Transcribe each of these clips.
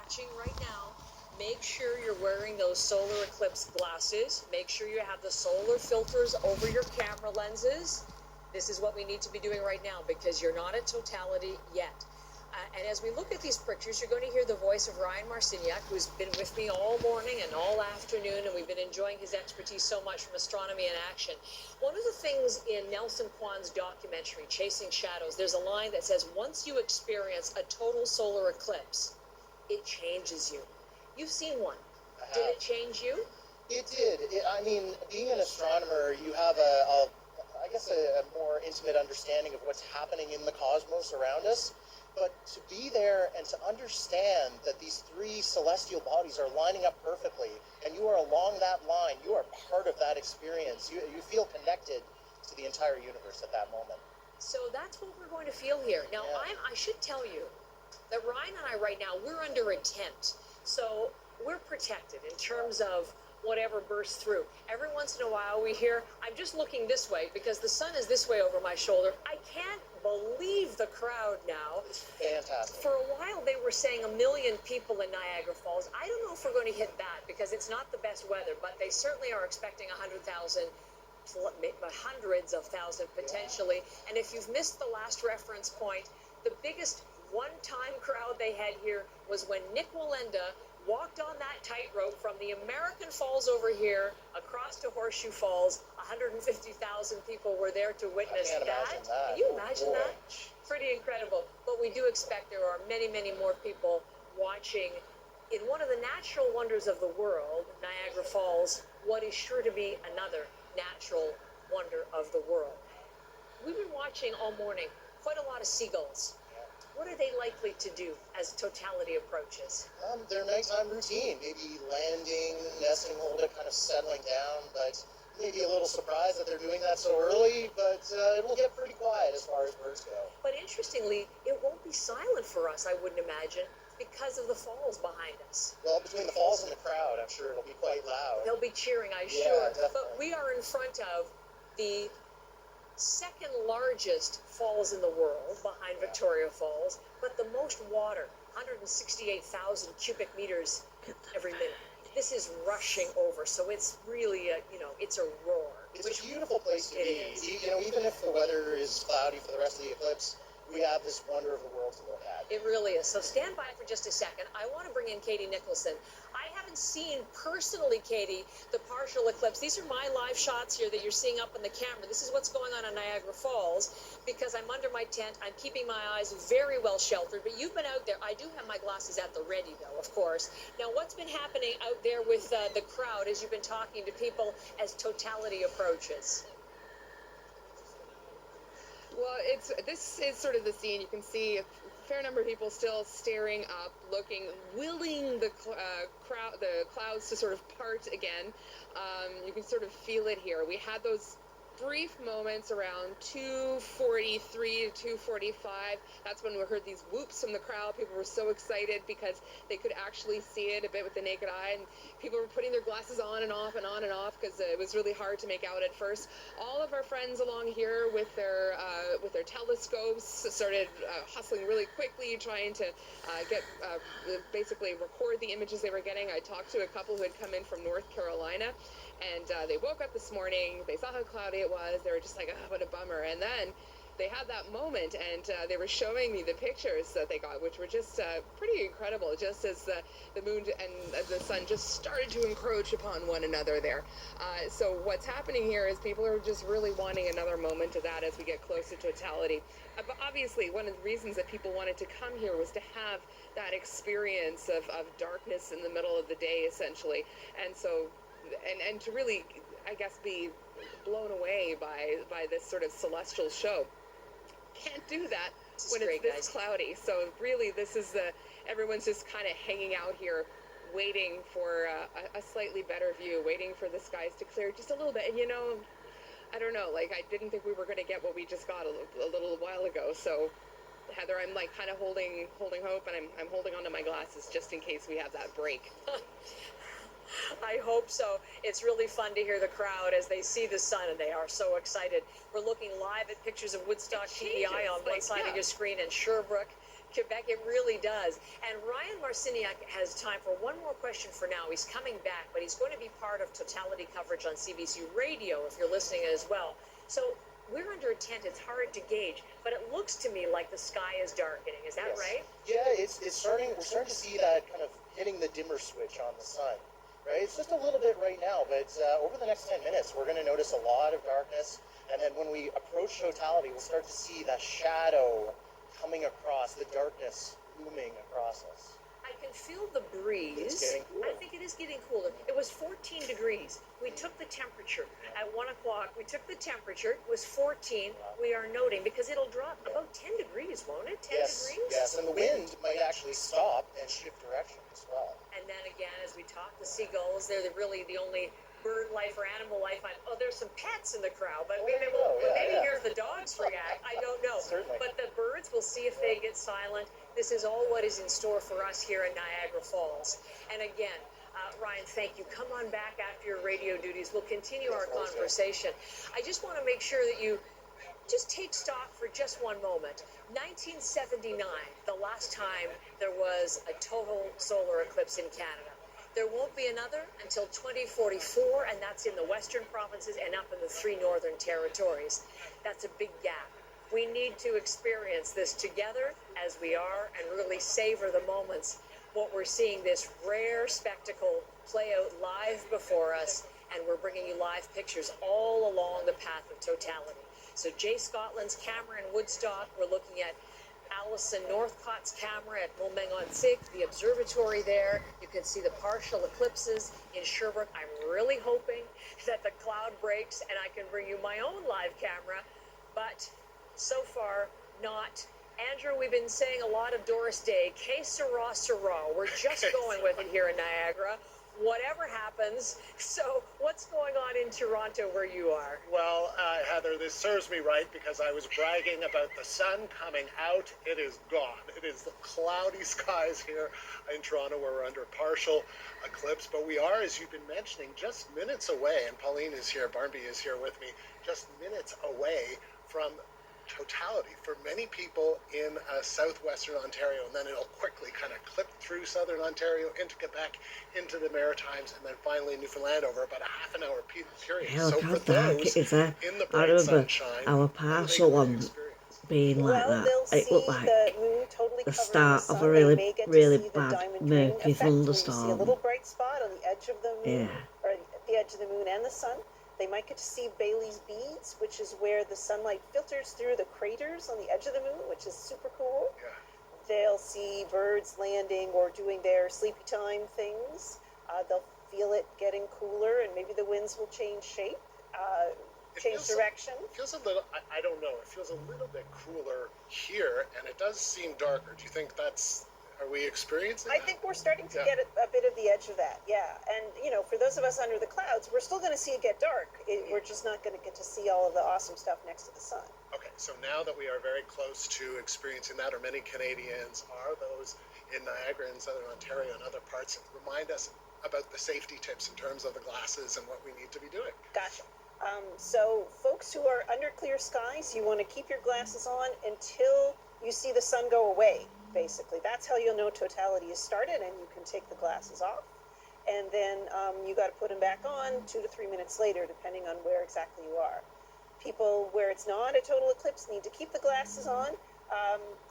watching right now, make sure you're wearing those solar eclipse glasses. Make sure you have the solar filters over your camera lenses. This is what we need to be doing right now because you're not at totality yet. And as we look at these pictures, you're going to hear the voice of Ryan Marciniak, who's been with me all morning and all afternoon, and we've been enjoying his expertise so much from Astronomy in Action. One of the things in Nelson Kwan's documentary, Chasing Shadows, there's a line that says, once you experience a total solar eclipse, it changes you. You've seen one. Did it change you? It did. I mean, being an astronomer, you have I guess a more intimate understanding of what's happening in the cosmos around us. But to be there and to understand that these three celestial bodies are lining up perfectly, and you are along that line, you are part of that experience. You feel connected to the entire universe at that moment. So that's what we're going to feel here. Now, Yeah. I should tell you that Ryan and I right now, we're under a tent. So we're protected in terms of whatever bursts through. Every once in a while we hear, I'm just looking this way because the sun is this way over my shoulder. I can't believe the crowd now. It's fantastic. For a while they were saying 1 million people in Niagara Falls. I don't know if we're going to hit that because it's not the best weather, but they certainly are expecting 100,000, hundreds of thousands potentially. Yeah. And if you've missed the last reference point, the biggest one-time crowd they had here was when Nick Walenda walked on that tightrope from the American Falls over here across to Horseshoe Falls. 150,000 people were there to witness that. Can you imagine that? Pretty incredible. But we do expect there are many, many more people watching in one of the natural wonders of the world, Niagara Falls, what is sure to be another natural wonder of the world. We've been watching all morning quite a lot of seagulls. What are they likely to do as totality approaches? Their nighttime routine, maybe landing, nesting a little bit, kind of settling down, but maybe a little surprised that they're doing that so early, but it will get pretty quiet as far as birds go. But interestingly, it won't be silent for us, I wouldn't imagine, because of the falls behind us. Well, between the falls and the crowd, I'm sure it'll be quite loud. They'll be cheering, I'm Yeah, sure. definitely. But we are in front of the second largest falls in the world behind Victoria Falls, but the most water, 168,000 cubic meters every minute. This is rushing over, so it's really it's a roar. It's a beautiful place to be. Even if the weather is cloudy for the rest of the eclipse, we have this wonder of the world to look at. It really is. So stand by for just a second. I want to bring in Katie Nicholson. I haven't seen personally, Katie, the partial eclipse. These are my live shots here that you're seeing up on the camera. This is what's going on in Niagara Falls because I'm under my tent. I'm keeping my eyes very well sheltered, but you've been out there. I do have my glasses at the ready, though, of course. Now, what's been happening out there with the crowd as you've been talking to people as totality approaches? Well, this is sort of the scene. You can see a fair number of people still staring up, looking, willing the clouds to sort of part again. You can sort of feel it here. We had those brief moments around 2:43 to 2:45. That's when we heard these whoops from the crowd. People were so excited because they could actually see it a bit with the naked eye, and people were putting their glasses on and off and on and off because it was really hard to make out at first. All of our friends along here with their telescopes started hustling really quickly, trying to basically record the images they were getting. I talked to a couple who had come in from North Carolina, and they woke up this morning, they saw how cloudy it was, they were just like, oh, what a bummer. And then they had that moment, and they were showing me the pictures that they got, which were just pretty incredible, just as the moon and the sun just started to encroach upon one another there. So what's happening here is people are just really wanting another moment of that as we get close to totality. But obviously, one of the reasons that people wanted to come here was to have that experience of darkness in the middle of the day, essentially. And so and to really, I guess, be blown away by this sort of celestial show. Can't do that when it's this cloudy. So really, this is everyone's just kind of hanging out here, waiting for a slightly better view, waiting for the skies to clear just a little bit. And I don't know, I didn't think we were going to get what we just got a little while ago. So Heather, I'm kind of holding hope, and I'm holding onto my glasses just in case we have that break. I hope so. It's really fun to hear the crowd as they see the sun, and they are so excited. We're looking live at pictures of Woodstock TEI on one side of your screen, and Sherbrooke Quebec, it really does. And Ryan Marciniak has time for one more question for now. He's coming back, but he's going to be part of totality coverage on CBC Radio if you're listening as well. So we're under a tent. It's hard to gauge, but it looks to me like the sky is darkening. Is that right? Yeah, it's starting. We're starting to see that kind of hitting the dimmer switch on the sun. Right? It's just a little bit right now, but over the next 10 minutes, we're going to notice a lot of darkness. And then when we approach totality, we'll start to see that shadow coming across, the darkness looming across us. I can feel the breeze. It's getting cooler. I think it is getting cooler. It was 14 degrees. We took the temperature at 1 o'clock. We took the temperature. It was 14. We are noting because it'll drop about 10 degrees, won't it? 10 degrees? Yes, and the wind might actually stop and shift direction as well. And then again, as we talk, the seagulls, they're really the only bird life or animal life. There's some pets in the crowd, but maybe here if the dogs react. I don't know. Certainly. But the birds, we'll see if they get silent. This is all what is in store for us here in Niagara Falls. And again, Ryan, thank you. Come on back after your radio duties. We'll continue our conversation. I just want to make sure that you just take stock for just one moment. 1979, the last time there was a total solar eclipse in Canada. There won't be another until 2044, and that's in the western provinces and up in the 3 northern territories. That's a big gap. We need to experience this together as we are and really savor the moments. What we're seeing, this rare spectacle play out live before us, and we're bringing you live pictures all along the path of totality. So Jay Scotland's camera in Woodstock, we're looking at Alison Northcott's camera at Montmagny, the observatory there. You can see the partial eclipses in Sherbrooke. I'm really hoping that the cloud breaks and I can bring you my own live camera, but so far not. Andrew, we've been saying a lot of Doris Day. Que sera, sera. We're just going with it here in Niagara. Whatever happens. So what's going on in Toronto where you are? Well, Heather, this serves me right because I was bragging about the sun coming out. It is gone. It is the cloudy skies here in Toronto where we're under partial eclipse. But we are, as you've been mentioning, just minutes away, and Pauline is here, Barnaby is here with me, just minutes away from totality for many people in southwestern Ontario, and then it'll quickly kind of clip through southern Ontario into Quebec, into the Maritimes, and then finally Newfoundland over about a half an hour period. Yeah, So look for how dark those it is there. in the I bright remember sunshine, our what do they partial really one experience? being like Well, that. they'll It looked see like the moon totally the covering start the of sun. a They really, may get to really see the bad diamond ring murky effect, where you see a thunderstorm. little bright spot on the edge of the moon, Yeah. or at the edge of the moon and the sun. They might get to see Bailey's beads, which is where the sunlight filters through the craters on the edge of the moon, which is super cool. Yeah. They'll see birds landing or doing their sleepy time things. They'll feel it getting cooler, and maybe the winds will change shape, change direction. It feels a little, I don't know, it feels a little bit cooler here, and it does seem darker. Do you think that's, are we experiencing I that? think we're starting to get a bit of the edge of that, yeah. And, for those of us under the clouds, we're still going to see it get dark. We're just not going to get to see all of the awesome stuff next to the sun. Okay, so now that we are very close to experiencing that, or many Canadians are, those in Niagara and Southern Ontario and other parts, remind us about the safety tips in terms of the glasses and what we need to be doing. Gotcha. So folks who are under clear skies, you want to keep your glasses on until you see the sun go away, basically. That's how you'll know totality is started, and you can take the glasses off. And then you got to put them back on 2 to 3 minutes later, depending on where exactly you are. People where it's not a total eclipse need to keep the glasses on.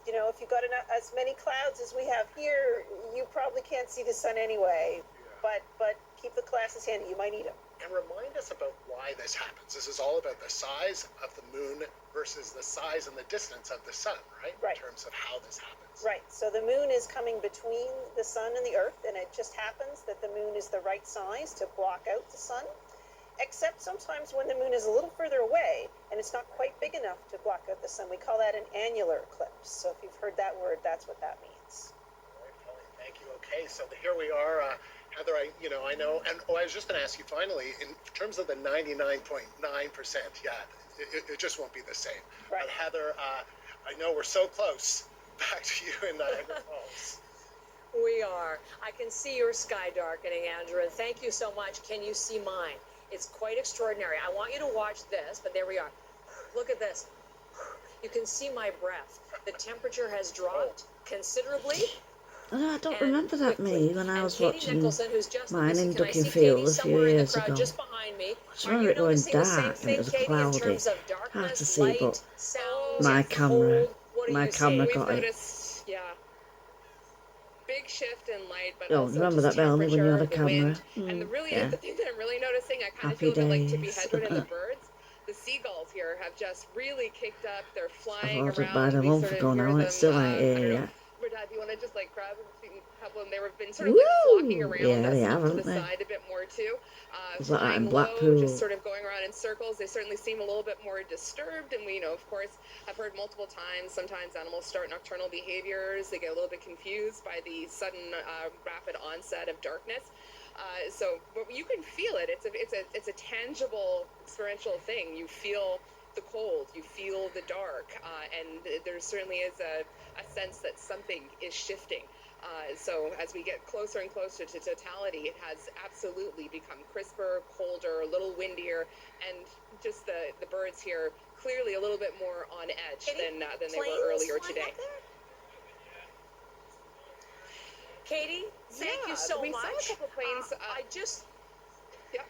If you've got as many clouds as we have here, you probably can't see the sun anyway. Yeah. But keep the glasses handy. You might need them. And remind us about why this happens. This is all about the size of the moon versus the size and the distance of the sun, right? Right. In terms of how this happens. Right. So the moon is coming between the sun and the earth, and it just happens that the moon is the right size to block out the sun. Except sometimes when the moon is a little further away and it's not quite big enough to block out the sun, we call that an annular eclipse. So if you've heard that word, that's what that means. All right, Pauline, thank you. Okay, so here we are. Heather, I know, and I was just going to ask you finally, in terms of the 99.9%, yeah, it just won't be the same. Right. But Heather, I know we're so close. Back to you in Niagara Falls. We are. I can see your sky darkening, Andrew, and thank you so much. Can you see mine? It's quite extraordinary. I want you to watch this, but there we are. Look at this. You can see my breath. The temperature has dropped considerably. I don't and remember that quickly. me when I And was Katie watching Nicholson, who's just mine in can I see Duckingfield Katie a few somewhere in the years crowd ago. just behind me? I Are remember you it going noticing the same dark and thing, it was Katie, in cloudy. terms of Hard to darkness, see, light, but sound, my camera, cold? What are my you camera seeing? We've got it. noticed, yeah, big shift in light, but Oh, also remember just that, Melanie, when you had temperature, a the camera? wind, and the Yeah. thing that I'm really noticing, I kind of Happy feel a bit like Tippi days. Hedren and the birds. The seagulls here have just really kicked up. They're I've flying ordered around. mine a We month sort of ago hear now and them. it still ain't I here don't know. yet. Dad, do you want to just like grab a couple of them? They've been sort of like flocking Woo! around Yeah, us they off have, to the haven't they? side a bit more too. It's like that in Flying low, just Blackpool. sort of going around in circles. They certainly seem a little bit more disturbed, and we, of course, have heard multiple times. Sometimes animals start nocturnal behaviors. They get a little bit confused by the sudden, rapid onset of darkness. But you can feel it. It's a tangible, experiential thing. You feel the cold, you feel the dark, and there certainly is a sense that something is shifting. So as we get closer and closer to totality, it has absolutely become crisper, colder, a little windier, and just the birds here clearly a little bit more on edge than they were earlier today. Katie, thank you so we much. saw a couple planes. Yep.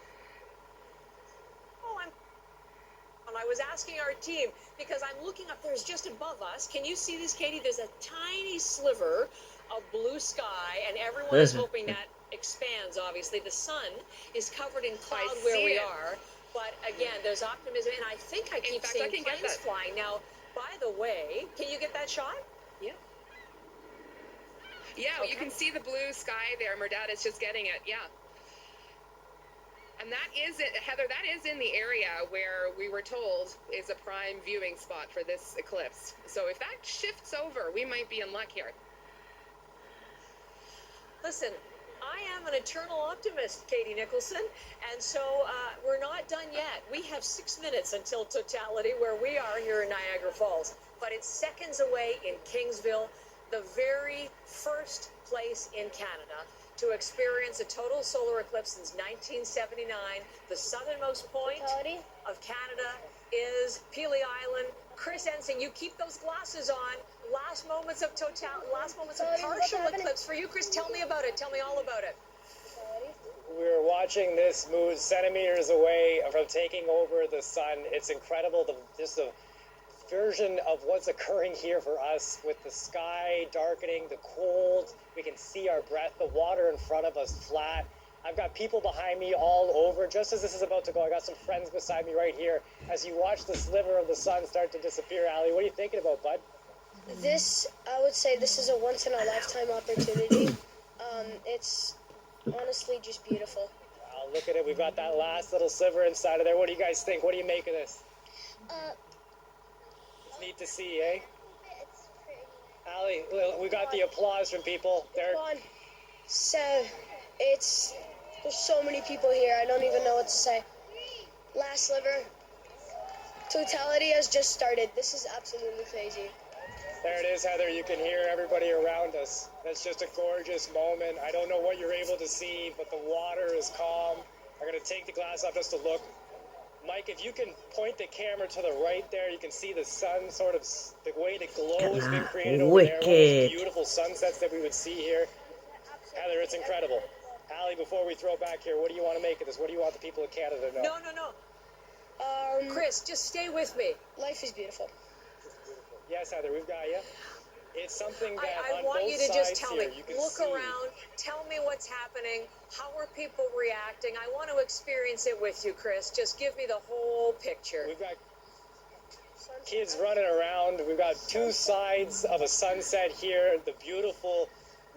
Oh, and I was asking our team because I'm looking up. There's just above us. Can you see this, Katie? There's a tiny sliver of blue sky, and everyone is hoping that expands. Obviously, the sun is covered in cloud where we are. But again, there's optimism, and I think I keep seeing planes flying. Now, by the way, can you get that shot? Yeah. Yeah, okay. You can see the blue sky there. Merdad is just getting it. Yeah. And that is it, Heather. That is in the area where we were told is a prime viewing spot for this eclipse. So if that shifts over, we might be in luck here. Listen, I am an eternal optimist, Katie Nicholson, and so we're not done yet. We have 6 minutes until totality where we are here in Niagara Falls, but it's seconds away in Kingsville, the very first place in Canada to experience a total solar eclipse since 1979. The southernmost point of Canada is Pelee Island. Chris Ensing, you keep those glasses on. Last moments of partial eclipse for you. Chris, tell me about it. Tell me all about it. We're watching this move centimeters away from taking over the sun. It's incredible, just the version of what's occurring here for us with the sky darkening, the cold. We can see our breath, the water in front of us flat. I've got people behind me all over. Just as this is about to go, I got some friends beside me right here. As you watch the sliver of the sun start to disappear, Allie, what are you thinking about, bud? I would say this is a once-in-a-lifetime opportunity. It's honestly just beautiful. Wow, look at it. We've got that last little sliver inside of there. What do you guys think? What do you make of this? It's neat to see, eh? It's pretty. Allie, we got the applause from people. Come on. So, there's so many people here. I don't even know what to say. Last sliver. Totality has just started. This is absolutely crazy. There it is, Heather. You can hear everybody around us. That's just a gorgeous moment. I don't know what you're able to see, but the water is calm. I'm going to take the glass off just to look. Mike, if you can point the camera to the right there, you can see the sun sort of, the way the glow has been created over there. One of those beautiful sunsets that we would see here. Heather, it's incredible. Allie, before we throw back here, what do you want to make of this? What do you want the people of Canada to know? No. Chris, just stay with me. Life is beautiful. Yes, Heather, we've got you. It's something that I on want both you to sides just tell here, me, you can look see. around, tell me what's happening, how are people reacting? I want to experience it with you, Chris. Just give me the whole picture. We've got kids running around. We've got two sides of a sunset here. The beautiful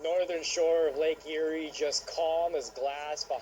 northern shore of Lake Erie, just calm as glass behind.